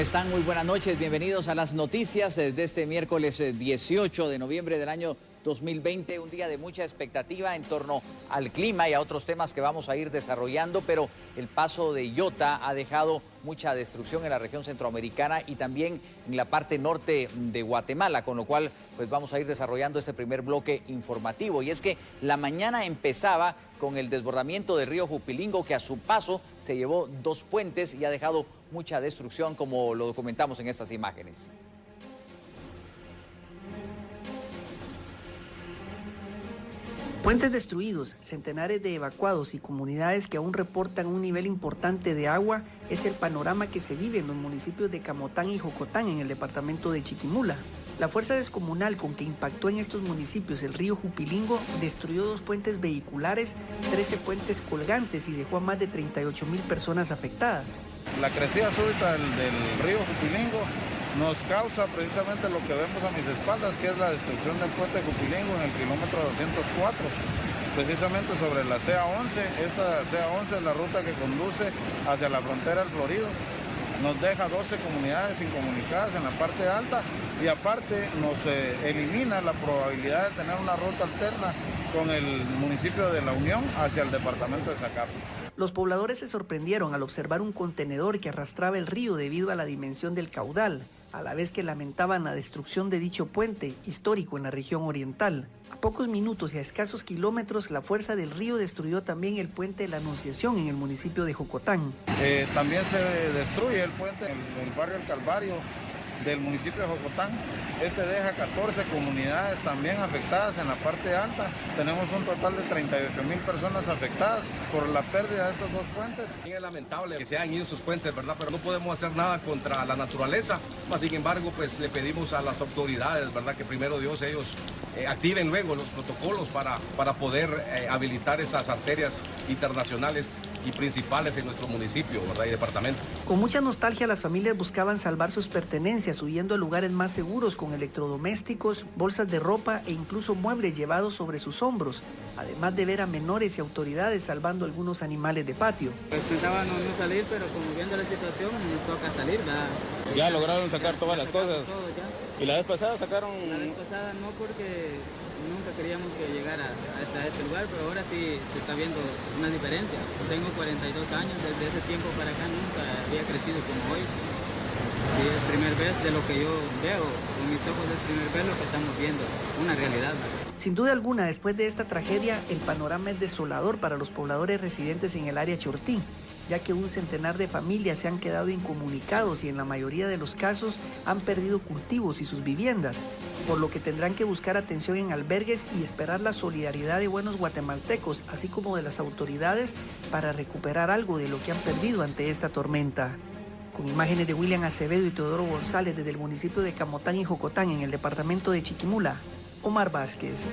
están? Muy buenas noches, bienvenidos a las noticias desde este miércoles 18 de noviembre del año 2020, un día de mucha expectativa en torno al clima y a otros temas que vamos a ir desarrollando, pero el paso de Iota ha dejado mucha destrucción en la región centroamericana y también en la parte norte de Guatemala, con lo cual pues vamos a ir desarrollando este primer bloque informativo. Y es que la mañana empezaba con el desbordamiento del río Jupilingo, que a su paso se llevó 2 puentes y ha dejado mucha destrucción, como lo documentamos en estas imágenes. Puentes destruidos, centenares de evacuados y comunidades que aún reportan un nivel importante de agua es el panorama que se vive en los municipios de Camotán y Jocotán en el departamento de Chiquimula. La fuerza descomunal con que impactó en estos municipios el río Jupilingo destruyó 2 puentes vehiculares, 13 puentes colgantes y dejó a más de 38,000 personas afectadas. La crecida súbita del río Jupilingo nos causa precisamente lo que vemos a mis espaldas, que es la destrucción del puente Jupilingo en el kilómetro 204, precisamente sobre la CA11. Esta CA11 es la ruta que conduce hacia la frontera del Florido. Nos deja 12 comunidades incomunicadas en la parte alta y aparte nos elimina la probabilidad de tener una ruta alterna con el municipio de La Unión hacia el departamento de Zacapa. Los pobladores se sorprendieron al observar un contenedor que arrastraba el río debido a la dimensión del caudal, a la vez que lamentaban la destrucción de dicho puente histórico en la región oriental. A pocos minutos y a escasos kilómetros, la fuerza del río destruyó también el puente de la Anunciación en el municipio de Jocotán. También se destruye el puente en el barrio El Calvario del municipio de Jocotán. Este deja 14 comunidades también afectadas en la parte alta. Tenemos un total de 38,000 personas afectadas por la pérdida de estos 2 puentes. Es lamentable que se hayan ido sus puentes, ¿verdad? Pero no podemos hacer nada contra la naturaleza. Sin embargo, pues le pedimos a las autoridades, ¿verdad? Que primero Dios ellos activen luego los protocolos para poder habilitar esas arterias internacionales y principales en nuestro municipio, ¿verdad? Y departamento. Con mucha nostalgia, las familias buscaban salvar sus pertenencias, huyendo a lugares más seguros con electrodomésticos, bolsas de ropa e incluso muebles llevados sobre sus hombros, además de ver a menores y autoridades salvando algunos animales de patio. Pues pensábamos no salir, pero como viendo la situación nos toca salir, ¿verdad? Ya lograron sacar todas las cosas. Todo ya. ¿Y la vez pasada sacaron? La vez pasada no, porque nunca queríamos que llegara hasta este lugar, pero ahora sí se está viendo una diferencia. Tengo 42 años, desde ese tiempo para acá nunca había crecido como hoy. Sí, es primera vez de lo que yo veo, con mis ojos es primera vez lo que estamos viendo, una realidad. Sin duda alguna, después de esta tragedia, el panorama es desolador para los pobladores residentes en el área Chortí, ya que un centenar de familias se han quedado incomunicados y en la mayoría de los casos han perdido cultivos y sus viviendas, por lo que tendrán que buscar atención en albergues y esperar la solidaridad de buenos guatemaltecos, así como de las autoridades, para recuperar algo de lo que han perdido ante esta tormenta. Con imágenes de William Acevedo y Teodoro González desde el municipio de Camotán y Jocotán en el departamento de Chiquimula, Omar Vázquez.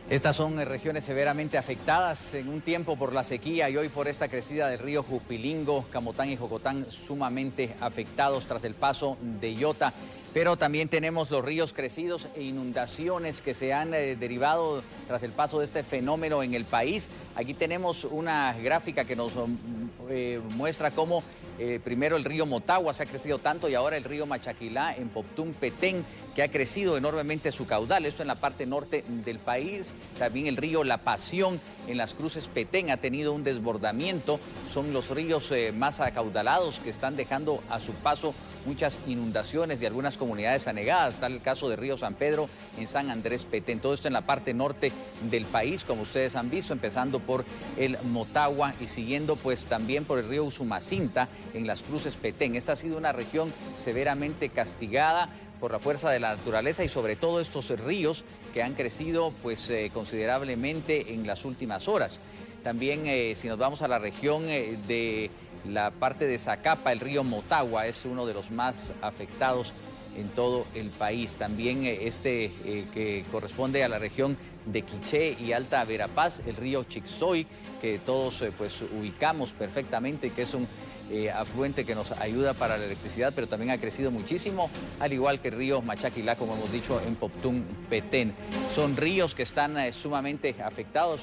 Estas son regiones severamente afectadas en un tiempo por la sequía y hoy por esta crecida del río Jupilingo. Camotán y Jocotán sumamente afectados tras el paso de Iota. Pero también tenemos los ríos crecidos e inundaciones que se han derivado tras el paso de este fenómeno en el país. Aquí tenemos una gráfica que nos muestra cómo primero el río Motagua se ha crecido tanto y ahora el río Machaquilá en Poptún, Petén, que ha crecido enormemente su caudal. Esto en la parte norte del país. También el río La Pasión en Las Cruces, Petén, ha tenido un desbordamiento. Son los ríos más acaudalados que están dejando a su paso muchas inundaciones y algunas comunidades anegadas. Está el caso de Río San Pedro en San Andrés, Petén. Todo esto en la parte norte del país, como ustedes han visto, empezando por el Motagua y siguiendo pues también por el río Usumacinta en Las Cruces, Petén. Esta ha sido una región severamente castigada por la fuerza de la naturaleza y sobre todo estos ríos que han crecido pues considerablemente en las últimas horas. También si nos vamos a la región de la parte de Zacapa, el río Motagua es uno de los más afectados en todo el país. También que corresponde a la región de Quiché y Alta Verapaz, el río Chixoy, que todos pues ubicamos perfectamente, que es un afluente que nos ayuda para la electricidad, pero también ha crecido muchísimo, al igual que el río Machaquilá, como hemos dicho, en Poptún, Petén. Son ríos que están sumamente afectados,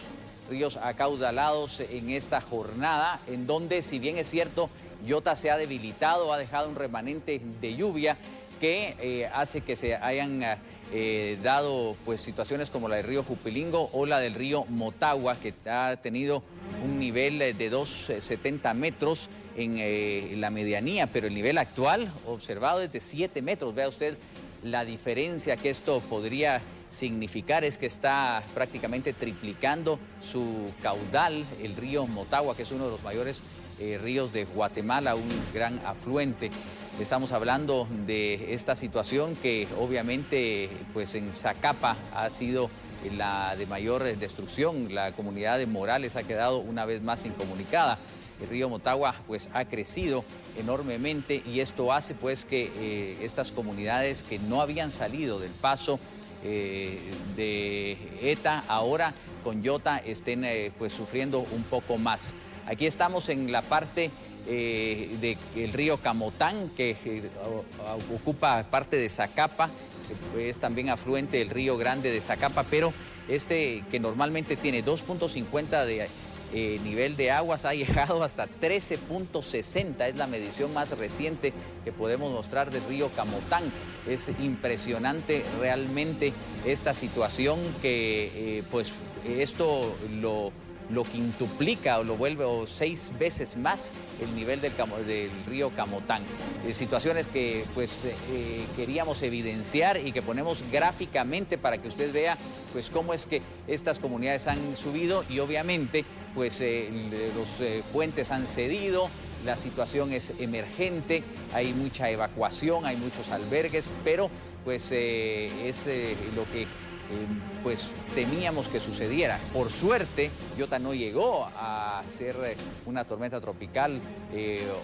ríos acaudalados en esta jornada, en donde, si bien es cierto, Yota se ha debilitado, ha dejado un remanente de lluvia que hace que se hayan dado pues situaciones como la del río Jupilingo o la del río Motagua, que ha tenido un nivel de 2,70 metros en la medianía, pero el nivel actual observado es de 7 metros. Vea usted la diferencia que esto podría significar, es que está prácticamente triplicando su caudal el río Motagua, que es uno de los mayores ríos de Guatemala, un gran afluente. Estamos hablando de esta situación que obviamente pues en Zacapa ha sido la de mayor destrucción. La comunidad de Morales ha quedado una vez más incomunicada. El río Motagua pues ha crecido enormemente y esto hace pues que estas comunidades que no habían salido del paso de ETA ahora con Yota estén pues sufriendo un poco más. Aquí estamos en la parte del río Camotán, que ocupa parte de Zacapa, que es también afluente del río Grande de Zacapa, pero que normalmente tiene 2,50 de nivel de aguas, ha llegado hasta 13,60, es la medición más reciente que podemos mostrar del río Camotán. Es impresionante realmente esta situación que pues esto lo quintuplica o lo vuelve 6 veces más el nivel del río Camotán. Situaciones que pues queríamos evidenciar y que ponemos gráficamente para que usted vea pues cómo es que estas comunidades han subido y obviamente pues los puentes han cedido, la situación es emergente, hay mucha evacuación, hay muchos albergues, pero pues es lo que pues temíamos que sucediera. Por suerte, Yota no llegó a ser una tormenta tropical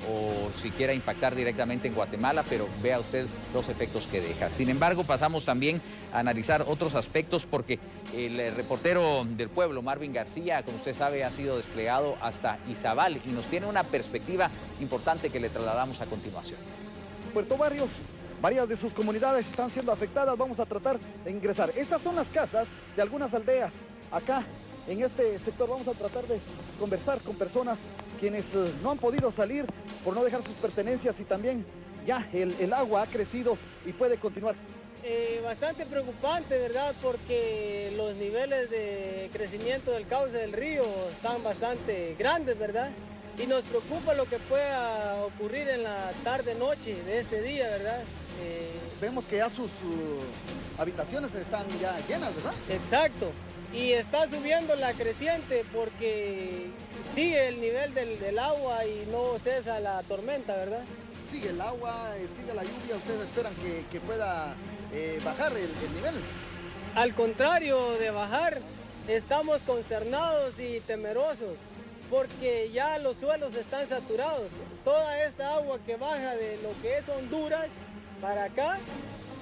o siquiera impactar directamente en Guatemala, pero vea usted los efectos que deja. Sin embargo, pasamos también a analizar otros aspectos porque el reportero del pueblo, Marvin García, como usted sabe, ha sido desplegado hasta Izabal y nos tiene una perspectiva importante que le trasladamos a continuación. Puerto Barrios, varias de sus comunidades están siendo afectadas. Vamos a tratar de ingresar. Estas son las casas de algunas aldeas. Acá, en este sector, vamos a tratar de conversar con personas quienes no han podido salir por no dejar sus pertenencias y también ya el agua ha crecido y puede continuar. Bastante preocupante, ¿verdad? Porque los niveles de crecimiento del cauce del río están bastante grandes, ¿verdad? Y nos preocupa lo que pueda ocurrir en la tarde-noche de este día, ¿verdad? Vemos que ya sus habitaciones están ya llenas, ¿verdad? Exacto. Y está subiendo la creciente porque sigue el nivel del agua y no cesa la tormenta, ¿verdad? Sigue el agua, sigue la lluvia. ¿Ustedes esperan que pueda bajar el nivel? Al contrario de bajar, estamos consternados y temerosos, porque ya los suelos están saturados. Toda esta agua que baja de lo que es Honduras para acá,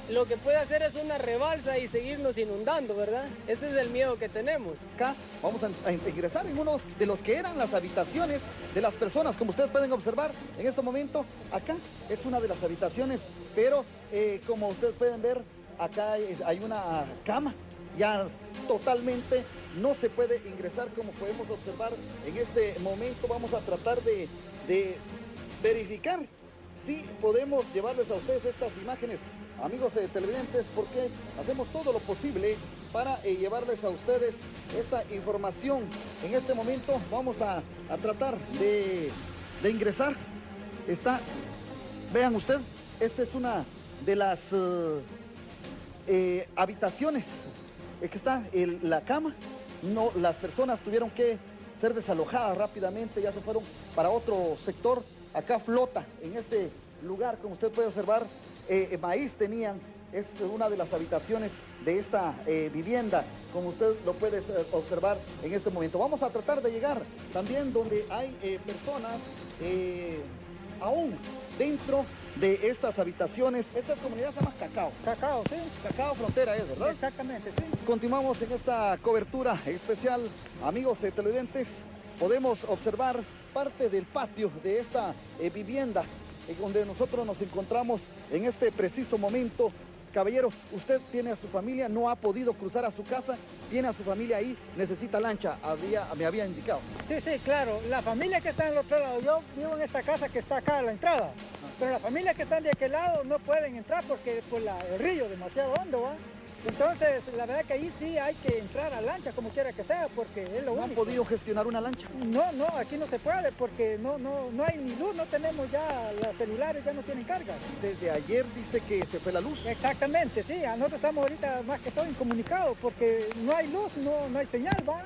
lo que puede hacer es una rebalsa y seguirnos inundando, ¿verdad? Ese es el miedo que tenemos. Acá vamos a ingresar en uno de los que eran las habitaciones de las personas. Como ustedes pueden observar en este momento, acá es una de las habitaciones, pero como ustedes pueden ver, acá hay una cama. Ya totalmente no se puede ingresar, como podemos observar en este momento. Vamos a tratar de verificar si podemos llevarles a ustedes estas imágenes, amigos televidentes, porque hacemos todo lo posible para llevarles a ustedes esta información. En este momento vamos a tratar de ingresar. Vean usted, esta es una de las habitaciones que está la cama. No, las personas tuvieron que ser desalojadas rápidamente, ya se fueron para otro sector. Acá flota en este lugar, como usted puede observar, maíz tenían. Es una de las habitaciones de esta vivienda, como usted lo puede observar en este momento. Vamos a tratar de llegar también donde hay personas aún dentro de estas habitaciones. Esta comunidad se llama Cacao. Cacao, sí. Cacao Frontera es, ¿verdad? Exactamente, sí. Continuamos en esta cobertura especial, amigos televidentes. Podemos observar parte del patio de esta vivienda donde nosotros nos encontramos en este preciso momento. Caballero, usted tiene a su familia, no ha podido cruzar a su casa, tiene a su familia ahí, necesita lancha, me había indicado. Sí, sí, claro. La familia que está en el otro lado, yo vivo en esta casa que está acá a la entrada, pero la familia que están de aquel lado no pueden entrar porque pues, el río es demasiado hondo, ¿va? Entonces, la verdad que ahí sí hay que entrar a lancha, como quiera que sea, porque es lo único. ¿No han podido gestionar una lancha? No, aquí no se puede, porque no hay ni luz, no tenemos ya, los celulares ya no tienen carga. Desde ayer dice que se fue la luz. Exactamente, sí, nosotros estamos ahorita más que todo incomunicados, porque no hay luz, no hay señal, ¿va?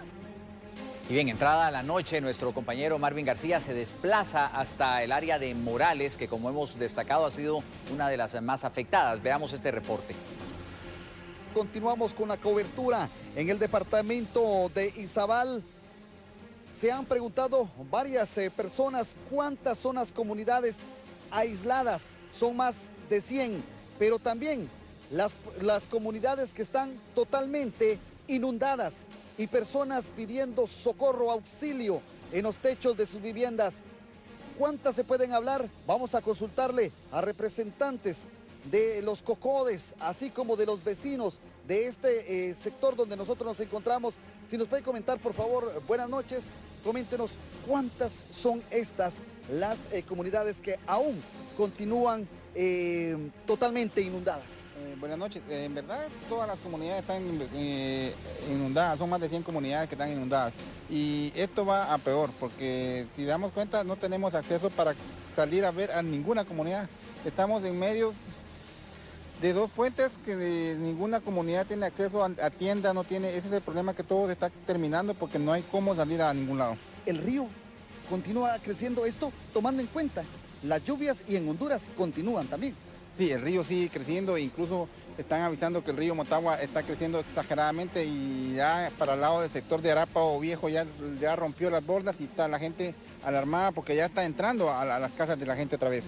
Y bien, entrada la noche, nuestro compañero Marvin García se desplaza hasta el área de Morales, que como hemos destacado ha sido una de las más afectadas. Veamos este reporte. Continuamos con la cobertura en el departamento de Izabal. Se han preguntado varias personas cuántas son las comunidades aisladas. Son más de 100, pero también las comunidades que están totalmente inundadas y personas pidiendo socorro, auxilio en los techos de sus viviendas. ¿Cuántas se pueden hablar? Vamos a consultarle a representantes de los cocodes, así como de los vecinos de este sector donde nosotros nos encontramos. Si nos puede comentar, por favor, buenas noches, coméntenos cuántas son las comunidades que aún continúan totalmente inundadas. Buenas noches, en verdad todas las comunidades están inundadas, son más de 100 comunidades que están inundadas y esto va a peor porque si damos cuenta no tenemos acceso para salir a ver a ninguna comunidad, estamos en medio de dos puentes que ninguna comunidad tiene acceso a tiendas, no tiene, ese es el problema que todo se está terminando porque no hay cómo salir a ningún lado. El río continúa creciendo, esto tomando en cuenta las lluvias y en Honduras continúan también. Sí, el río sigue creciendo, incluso están avisando que el río Motagua está creciendo exageradamente y ya para el lado del sector de Arápago Viejo ya rompió las bordas y está la gente alarmada porque ya está entrando a las casas de la gente otra vez.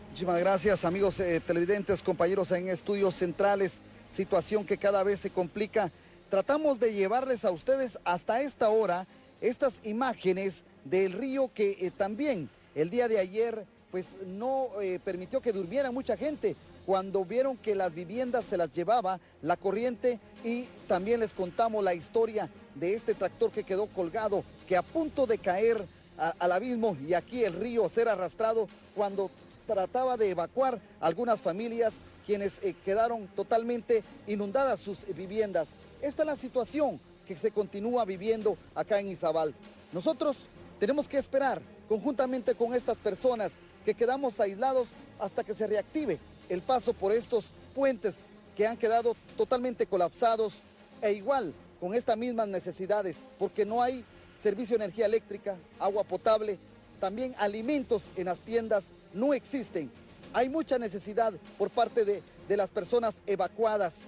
Muchísimas gracias, amigos televidentes, compañeros en estudios centrales, situación que cada vez se complica. Tratamos de llevarles a ustedes hasta esta hora estas imágenes del río que también el día de ayer pues no permitió que durmiera mucha gente cuando vieron que las viviendas se las llevaba la corriente y también les contamos la historia de este tractor que quedó colgado, que a punto de caer al abismo y aquí el río ser arrastrado cuando trataba de evacuar algunas familias quienes quedaron totalmente inundadas sus viviendas. Esta es la situación que se continúa viviendo acá en Izabal. Nosotros tenemos que esperar conjuntamente con estas personas que quedamos aislados hasta que se reactive el paso por estos puentes que han quedado totalmente colapsados e igual con estas mismas necesidades porque no hay servicio de energía eléctrica, agua potable, también alimentos en las tiendas no existen. Hay mucha necesidad por parte de las personas evacuadas.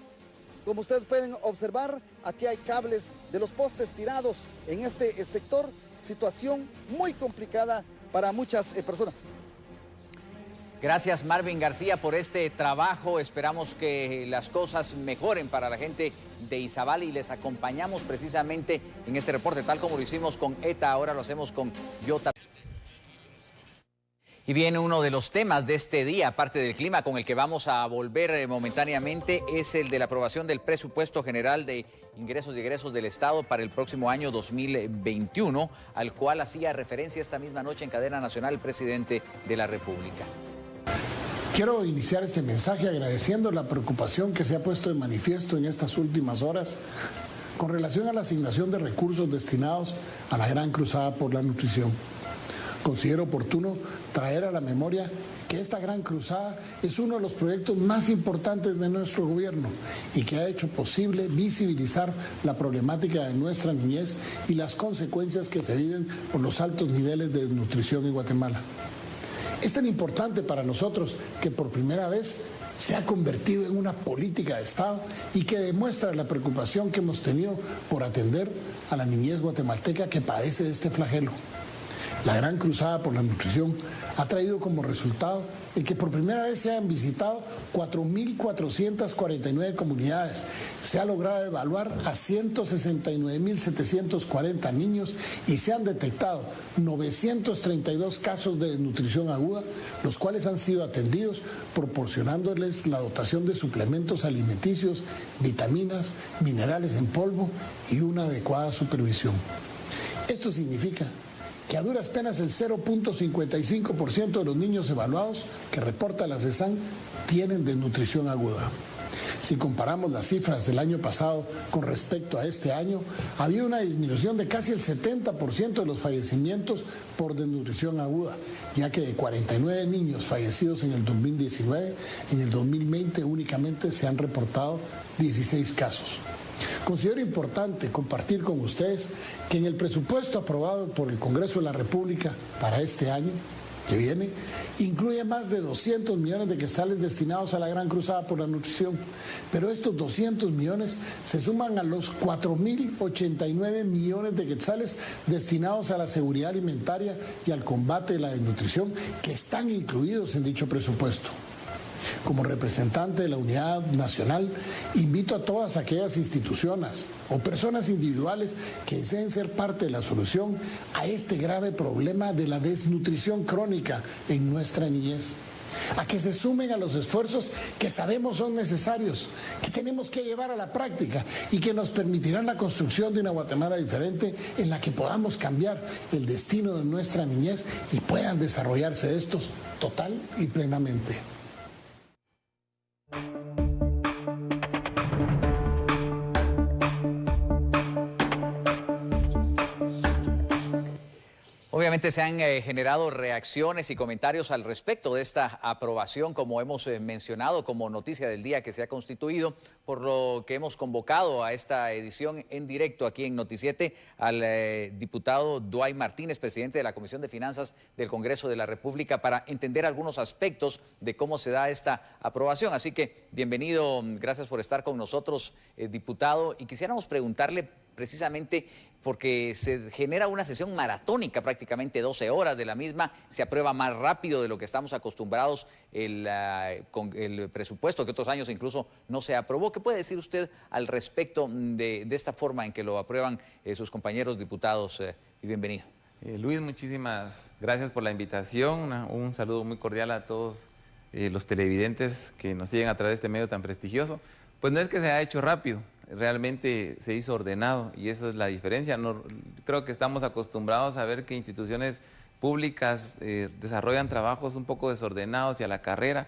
Como ustedes pueden observar, aquí hay cables de los postes tirados en este sector, situación muy complicada para muchas personas. Gracias Marvin García por este trabajo, esperamos que las cosas mejoren para la gente de Izabal y les acompañamos precisamente en este reporte, tal como lo hicimos con ETA, ahora lo hacemos con Yota. Y viene uno de los temas de este día, aparte del clima, con el que vamos a volver momentáneamente, es el de la aprobación del presupuesto general de ingresos y egresos del Estado para el próximo año 2021, al cual hacía referencia esta misma noche en cadena nacional el presidente de la República. Quiero iniciar este mensaje agradeciendo la preocupación que se ha puesto de manifiesto en estas últimas horas con relación a la asignación de recursos destinados a la Gran Cruzada por la Nutrición. Considero oportuno traer a la memoria que esta Gran Cruzada es uno de los proyectos más importantes de nuestro gobierno y que ha hecho posible visibilizar la problemática de nuestra niñez y las consecuencias que se viven por los altos niveles de desnutrición en Guatemala. Es tan importante para nosotros que por primera vez se ha convertido en una política de Estado y que demuestra la preocupación que hemos tenido por atender a la niñez guatemalteca que padece de este flagelo. La Gran Cruzada por la Nutrición ha traído como resultado el que por primera vez se hayan visitado 4.449 comunidades. Se ha logrado evaluar a 169.740 niños y se han detectado 932 casos de desnutrición aguda, los cuales han sido atendidos proporcionándoles la dotación de suplementos alimenticios, vitaminas, minerales en polvo y una adecuada supervisión. Esto significa que a duras penas el 0.55% de los niños evaluados que reporta la CESAN tienen desnutrición aguda. Si comparamos las cifras del año pasado con respecto a este año, había una disminución de casi el 70% de los fallecimientos por desnutrición aguda, ya que de 49 niños fallecidos en el 2019, en el 2020 únicamente se han reportado 16 casos. Considero importante compartir con ustedes que en el presupuesto aprobado por el Congreso de la República para este año que viene, incluye más de 200 millones de quetzales destinados a la Gran Cruzada por la Nutrición, pero estos 200 millones se suman a los 4.089 millones de quetzales destinados a la seguridad alimentaria y al combate de la desnutrición que están incluidos en dicho presupuesto. Como representante de la Unidad Nacional, invito a todas aquellas instituciones o personas individuales que deseen ser parte de la solución a este grave problema de la desnutrición crónica en nuestra niñez, a que se sumen a los esfuerzos que sabemos son necesarios, que tenemos que llevar a la práctica y que nos permitirán la construcción de una Guatemala diferente en la que podamos cambiar el destino de nuestra niñez y puedan desarrollarse estos total y plenamente. Obviamente se han generado reacciones y comentarios al respecto de esta aprobación, como hemos mencionado, como noticia del día que se ha constituido, por lo que hemos convocado a esta edición en directo aquí en Noticiete al diputado Dwight Martínez, presidente de la Comisión de Finanzas del Congreso de la República, para entender algunos aspectos de cómo se da esta aprobación. Así que bienvenido, gracias por estar con nosotros, diputado, y quisiéramos preguntarle precisamente porque se genera una sesión maratónica, prácticamente 12 horas de la misma, se aprueba más rápido de lo que estamos acostumbrados con el presupuesto, que otros años incluso no se aprobó. ¿Qué puede decir usted al respecto de esta forma en que lo aprueban sus compañeros diputados? Y bienvenido. Luis, muchísimas gracias por la invitación, un saludo muy cordial a todos los televidentes que nos siguen a través de este medio tan prestigioso. Pues no es que se haya hecho rápido, realmente se hizo ordenado y esa es la diferencia. No, creo que estamos acostumbrados a ver que instituciones públicas desarrollan trabajos un poco desordenados y a la carrera,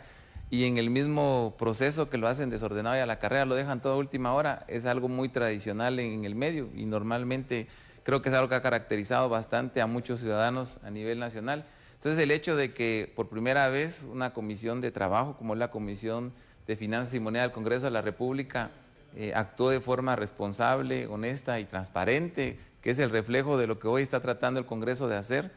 y en el mismo proceso que lo hacen desordenado y a la carrera lo dejan toda última hora. Es algo muy tradicional en el medio y normalmente creo que es algo que ha caracterizado bastante a muchos ciudadanos a nivel nacional. Entonces el hecho de que por primera vez una comisión de trabajo como es la Comisión de Finanzas y Moneda del Congreso de la República actuó de forma responsable, honesta y transparente, que es el reflejo de lo que hoy está tratando el Congreso de hacer.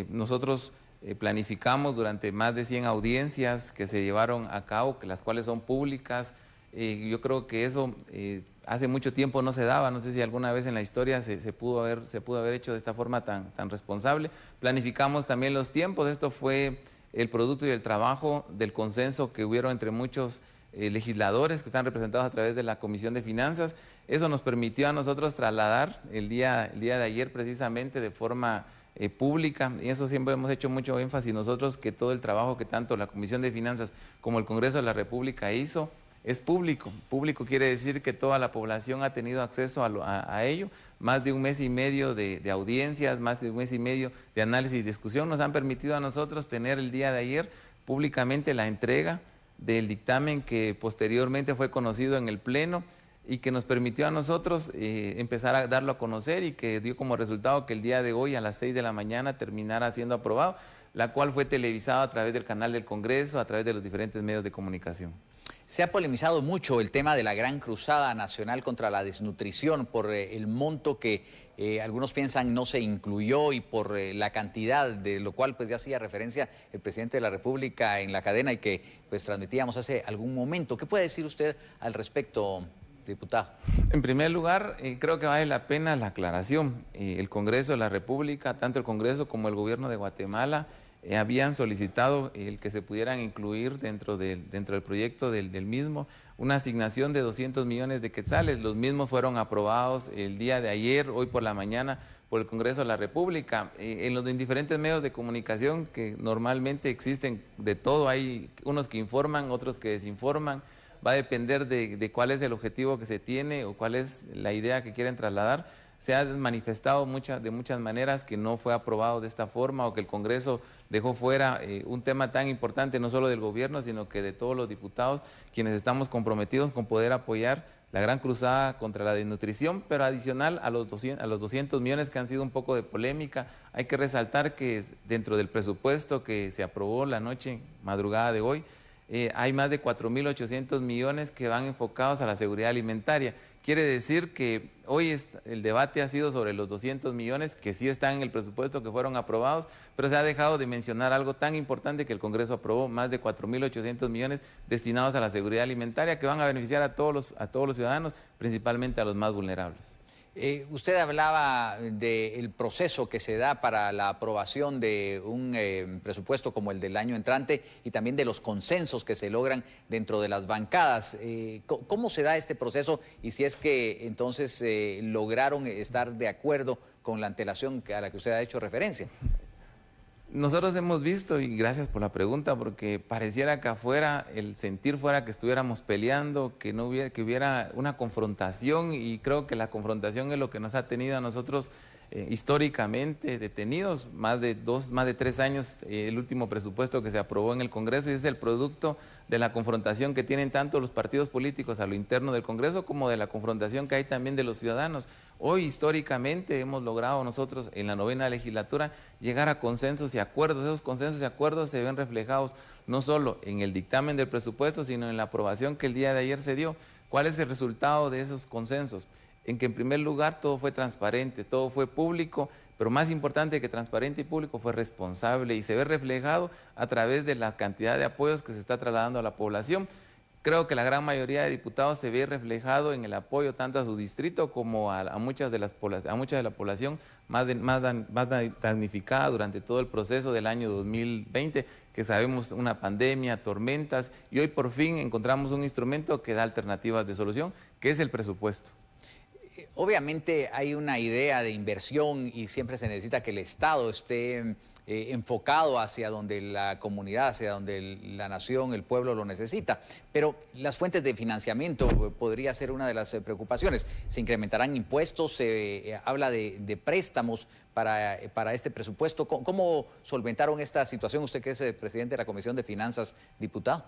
Nosotros planificamos durante más de 100 audiencias que se llevaron a cabo, que las cuales son públicas. Yo creo que eso hace mucho tiempo no se daba, no sé si alguna vez en la historia se pudo haber hecho de esta forma tan responsable. Planificamos también los tiempos, esto fue el producto y el trabajo del consenso que hubieron entre muchos legisladores que están representados a través de la Comisión de Finanzas. Eso nos permitió a nosotros trasladar el día de ayer precisamente de forma pública, y eso siempre hemos hecho mucho énfasis nosotros, que todo el trabajo que tanto la Comisión de Finanzas como el Congreso de la República hizo es público. Público quiere decir que toda la población ha tenido acceso a ello. Más de un mes y medio de audiencias, más de un mes y medio de análisis y discusión nos han permitido a nosotros tener el día de ayer públicamente la entrega del dictamen que posteriormente fue conocido en el Pleno y que nos permitió a nosotros empezar a darlo a conocer, y que dio como resultado que el día de hoy a las 6 de la mañana terminara siendo aprobado, la cual fue televisada a través del canal del Congreso, a través de los diferentes medios de comunicación. Se ha polemizado mucho el tema de la Gran Cruzada Nacional contra la Desnutrición por el monto que algunos piensan no se incluyó y por la cantidad, de lo cual pues ya hacía referencia el presidente de la República en la cadena y que pues transmitíamos hace algún momento. ¿Qué puede decir usted al respecto, diputado? En primer lugar, creo que vale la pena la aclaración. El Congreso de la República, tanto el Congreso como el Gobierno de Guatemala, habían solicitado el que se pudieran incluir dentro del proyecto del mismo una asignación de 200 millones de quetzales. Los mismos fueron aprobados el día de ayer, hoy por la mañana, por el Congreso de la República. En los diferentes medios de comunicación que normalmente existen de todo, hay unos que informan, otros que desinforman. Va a depender de cuál es el objetivo que se tiene o cuál es la idea que quieren trasladar. Se ha manifestado de muchas maneras que no fue aprobado de esta forma o que el Congreso dejó fuera un tema tan importante, no solo del gobierno, sino que de todos los diputados, quienes estamos comprometidos con poder apoyar la gran cruzada contra la desnutrición, pero adicional a los 200 millones que han sido un poco de polémica. Hay que resaltar que dentro del presupuesto que se aprobó la madrugada de hoy, hay más de 4.800 millones que van enfocados a la seguridad alimentaria. Quiere decir que hoy el debate ha sido sobre los 200 millones que sí están en el presupuesto, que fueron aprobados, pero se ha dejado de mencionar algo tan importante que el Congreso aprobó, más de 4.800 millones destinados a la seguridad alimentaria, que van a beneficiar a todos los ciudadanos, principalmente a los más vulnerables. Usted hablaba del proceso que se da para la aprobación de un presupuesto como el del año entrante y también de los consensos que se logran dentro de las bancadas. ¿Cómo se da este proceso y si es que entonces lograron estar de acuerdo con la antelación a la que usted ha hecho referencia? Nosotros hemos visto, y gracias por la pregunta, porque pareciera que afuera el sentir fuera que estuviéramos peleando, que hubiera una confrontación, y creo que la confrontación es lo que nos ha tenido a nosotros históricamente detenidos. Más de 3 años el último presupuesto que se aprobó en el Congreso, y es el producto de la confrontación que tienen tanto los partidos políticos a lo interno del Congreso como de la confrontación que hay también de los ciudadanos. Hoy históricamente hemos logrado nosotros en la 9ª legislatura llegar a consensos y acuerdos. Esos consensos y acuerdos se ven reflejados no solo en el dictamen del presupuesto, sino en la aprobación que el día de ayer se dio. ¿Cuál es el resultado de esos consensos? En que en primer lugar todo fue transparente, todo fue público, pero más importante que transparente y público fue responsable, y se ve reflejado a través de la cantidad de apoyos que se está trasladando a la población. Creo que la gran mayoría de diputados se ve reflejado en el apoyo tanto a su distrito como a mucha de la población más damnificada durante todo el proceso del año 2020, que sabemos una pandemia, tormentas, y hoy por fin encontramos un instrumento que da alternativas de solución, que es el presupuesto. Obviamente hay una idea de inversión y siempre se necesita que el Estado esté enfocado hacia donde la comunidad, hacia donde la nación, el pueblo lo necesita. Pero las fuentes de financiamiento podría ser una de las preocupaciones. ¿Se incrementarán impuestos? Se habla de préstamos para este presupuesto. ¿Cómo solventaron esta situación? Usted que es el presidente de la Comisión de Finanzas, diputado.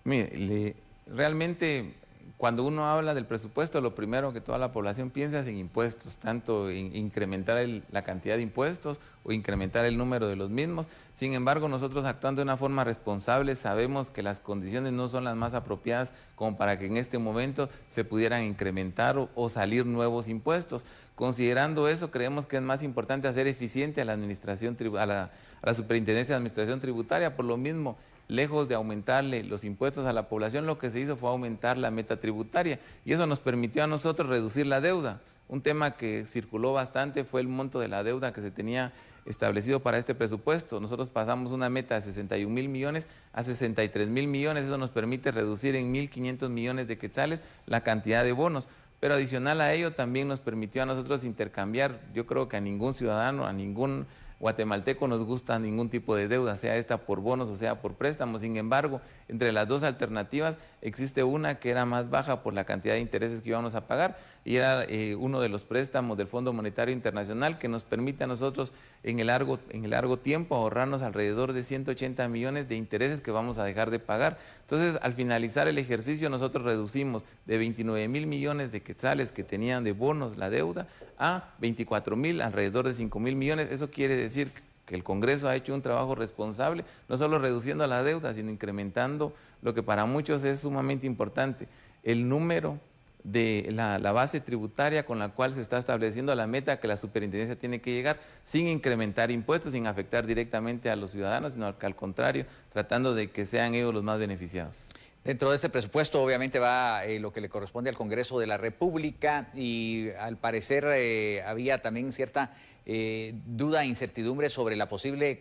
Mire, realmente cuando uno habla del presupuesto, lo primero que toda la población piensa es en impuestos, tanto en incrementar la cantidad de impuestos o incrementar el número de los mismos. Sin embargo, nosotros, actuando de una forma responsable, sabemos que las condiciones no son las más apropiadas como para que en este momento se pudieran incrementar o salir nuevos impuestos. Considerando eso, creemos que es más importante hacer eficiente a la administración, a la Superintendencia de Administración Tributaria. Por lo mismo, lejos de aumentarle los impuestos a la población, lo que se hizo fue aumentar la meta tributaria, y eso nos permitió a nosotros reducir la deuda. Un tema que circuló bastante fue el monto de la deuda que se tenía establecido para este presupuesto. Nosotros pasamos una meta de 61.000 millones a 63.000 millones, eso nos permite reducir en 1.500 millones de quetzales la cantidad de bonos. Pero adicional a ello también nos permitió a nosotros intercambiar. Yo creo que a ningún ciudadano, a ningún guatemalteco nos gusta ningún tipo de deuda, sea esta por bonos o sea por préstamos. Sin embargo, entre las dos alternativas existe una que era más baja por la cantidad de intereses que íbamos a pagar, y era uno de los préstamos del Fondo Monetario Internacional, que nos permite a nosotros en el largo tiempo ahorrarnos alrededor de 180 millones de intereses que vamos a dejar de pagar. Entonces, al finalizar el ejercicio, nosotros reducimos de 29.000 millones de quetzales que tenían de bonos la deuda a 24.000, alrededor de 5.000 millones. Eso quiere decir que el Congreso ha hecho un trabajo responsable, no solo reduciendo la deuda, sino incrementando lo que para muchos es sumamente importante, el número de la base tributaria con la cual se está estableciendo la meta que la superintendencia tiene que llegar, sin incrementar impuestos, sin afectar directamente a los ciudadanos, sino que al contrario, tratando de que sean ellos los más beneficiados. Dentro de este presupuesto obviamente va lo que le corresponde al Congreso de la República y al parecer había también cierta duda e incertidumbre sobre la posible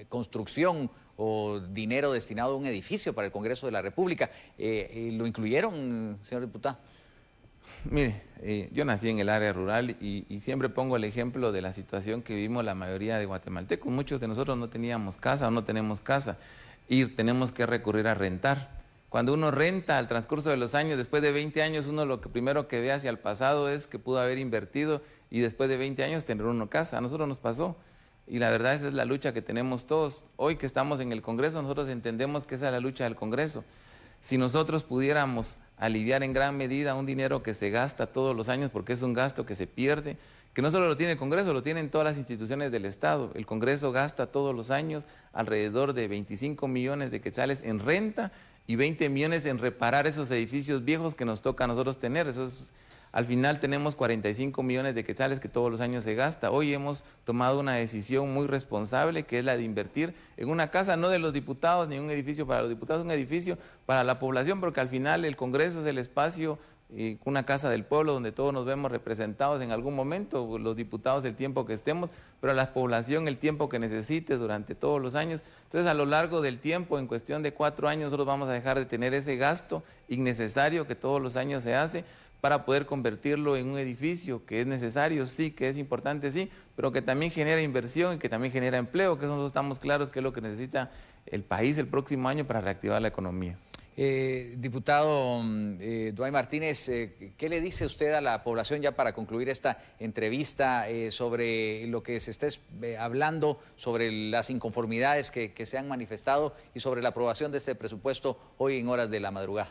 construcción o dinero destinado a un edificio para el Congreso de la República. ¿Lo incluyeron, señor diputado? Mire, yo nací en el área rural y siempre pongo el ejemplo de la situación que vivimos la mayoría de guatemaltecos. Muchos de nosotros no teníamos casa o no tenemos casa y tenemos que recurrir a rentar. Cuando uno renta al transcurso de los años, después de 20 años, uno lo que primero que ve hacia el pasado es que pudo haber invertido y después de 20 años tener uno casa. A nosotros nos pasó y la verdad esa es la lucha que tenemos todos. Hoy que estamos en el Congreso, nosotros entendemos que esa es la lucha del Congreso. Si nosotros pudiéramos aliviar en gran medida un dinero que se gasta todos los años, porque es un gasto que se pierde, que no solo lo tiene el Congreso, lo tienen todas las instituciones del Estado. El Congreso gasta todos los años alrededor de 25 millones de quetzales en renta y 20 millones en reparar esos edificios viejos que nos toca a nosotros tener. Al final tenemos 45 millones de quetzales que todos los años se gasta. Hoy hemos tomado una decisión muy responsable, que es la de invertir en una casa, no de los diputados, ni un edificio para los diputados, un edificio para la población, porque al final el Congreso es el espacio, una casa del pueblo donde todos nos vemos representados en algún momento, los diputados el tiempo que estemos, pero la población el tiempo que necesite durante todos los años. Entonces a lo largo del tiempo, en cuestión de 4 años, nosotros vamos a dejar de tener ese gasto innecesario que todos los años se hace, para poder convertirlo en un edificio que es necesario, sí, que es importante, sí, pero que también genera inversión y que también genera empleo, que nosotros estamos claros que es lo que necesita el país el próximo año para reactivar la economía. Diputado Duay Martínez, ¿qué le dice usted a la población ya para concluir esta entrevista sobre lo que se está hablando, sobre las inconformidades que se han manifestado y sobre la aprobación de este presupuesto hoy en horas de la madrugada?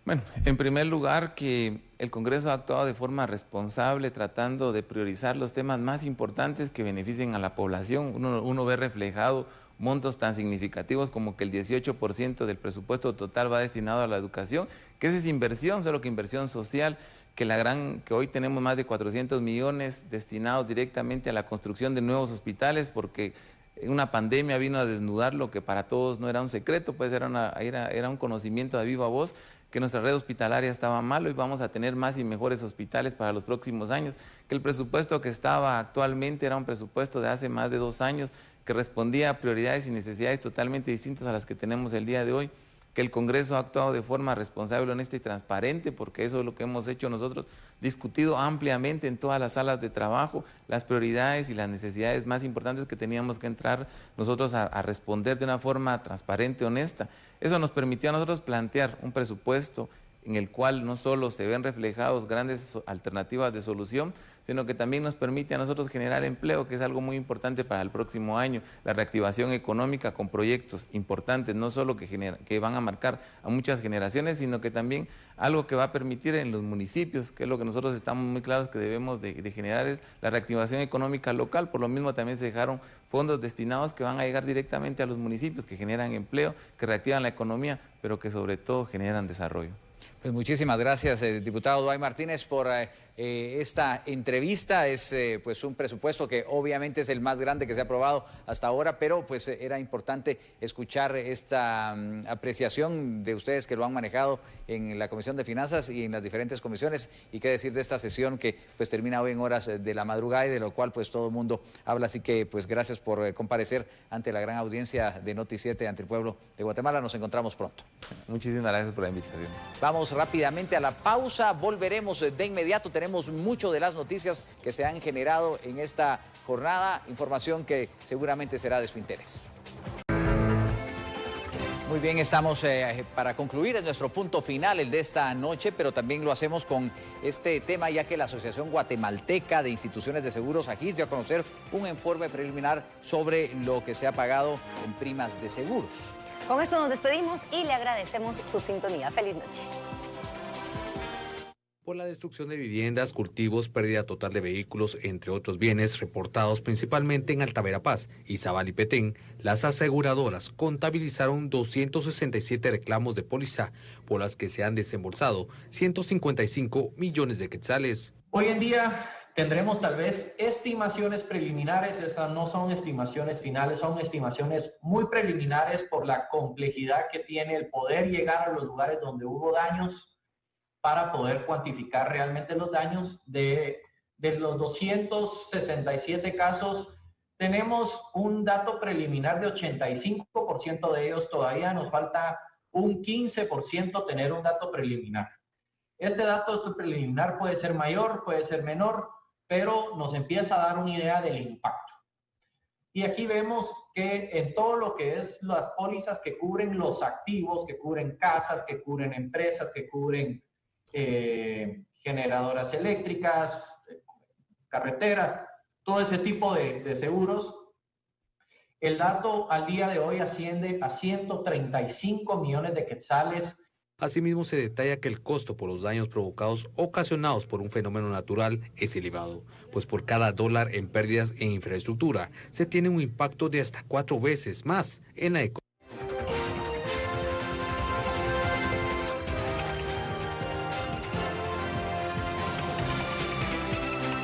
Bueno, en primer lugar, que el Congreso ha actuado de forma responsable, tratando de priorizar los temas más importantes que beneficien a la población. Uno ve reflejado montos tan significativos como que el 18% del presupuesto total va destinado a la educación, que esa es inversión, solo que inversión social, que hoy tenemos más de 400 millones destinados directamente a la construcción de nuevos hospitales, porque una pandemia vino a desnudar lo que para todos no era un secreto, pues era un conocimiento de viva voz, que nuestra red hospitalaria estaba malo y vamos a tener más y mejores hospitales para los próximos años, que el presupuesto que estaba actualmente era un presupuesto de hace más de 2 años, que respondía a prioridades y necesidades totalmente distintas a las que tenemos el día de hoy, que el Congreso ha actuado de forma responsable, honesta y transparente, porque eso es lo que hemos hecho nosotros, discutido ampliamente en todas las salas de trabajo, las prioridades y las necesidades más importantes que teníamos que entrar nosotros a responder de una forma transparente, honesta. Eso nos permitió a nosotros plantear un presupuesto en el cual no solo se ven reflejados grandes alternativas de solución, sino que también nos permite a nosotros generar empleo, que es algo muy importante para el próximo año, la reactivación económica con proyectos importantes, no solo que van a marcar a muchas generaciones, sino que también algo que va a permitir en los municipios, que es lo que nosotros estamos muy claros que debemos de generar, es la reactivación económica local. Por lo mismo también se dejaron fondos destinados que van a llegar directamente a los municipios, que generan empleo, que reactivan la economía, pero que sobre todo generan desarrollo. Pues muchísimas gracias, diputado Duay Martínez, por esta entrevista. Es pues un presupuesto que obviamente es el más grande que se ha aprobado hasta ahora, pero pues era importante escuchar esta apreciación de ustedes que lo han manejado en la Comisión de Finanzas y en las diferentes comisiones, y qué decir de esta sesión que pues termina hoy en horas de la madrugada y de lo cual pues todo el mundo habla. Así que pues gracias por comparecer ante la gran audiencia de Noti7 ante el pueblo de Guatemala. Nos encontramos pronto. Muchísimas gracias por la invitación. Vamos rápidamente a la pausa, volveremos de inmediato. Tenemos mucho de las noticias que se han generado en esta jornada, información que seguramente será de su interés. Muy bien, estamos para concluir, es nuestro punto final, el de esta noche, pero también lo hacemos con este tema, ya que la Asociación Guatemalteca de Instituciones de Seguros, AGIS, dio a conocer un informe preliminar sobre lo que se ha pagado en primas de seguros. Con esto nos despedimos y le agradecemos su sintonía. Feliz noche. Por la destrucción de viviendas, cultivos, pérdida total de vehículos, entre otros bienes reportados principalmente en Alta Verapaz, Izabal y Petén, las aseguradoras contabilizaron 267 reclamos de póliza, por las que se han desembolsado 155 millones de quetzales. Hoy en día Tendremos tal vez estimaciones preliminares, estas no son estimaciones finales, son estimaciones muy preliminares por la complejidad que tiene el poder llegar a los lugares donde hubo daños para poder cuantificar realmente los daños. De los 267 casos, tenemos un dato preliminar de 85% de ellos, todavía nos falta un 15% tener un dato preliminar. Este dato preliminar puede ser mayor, puede ser menor, pero nos empieza a dar una idea del impacto. Y aquí vemos que en todo lo que es las pólizas que cubren los activos, que cubren casas, que cubren empresas, que cubren generadoras eléctricas, carreteras, todo ese tipo de seguros, el dato al día de hoy asciende a 135 millones de quetzales. Asimismo, se detalla que el costo por los daños provocados ocasionados por un fenómeno natural es elevado, pues por cada dólar en pérdidas en infraestructura se tiene un impacto de hasta 4 veces más en la economía.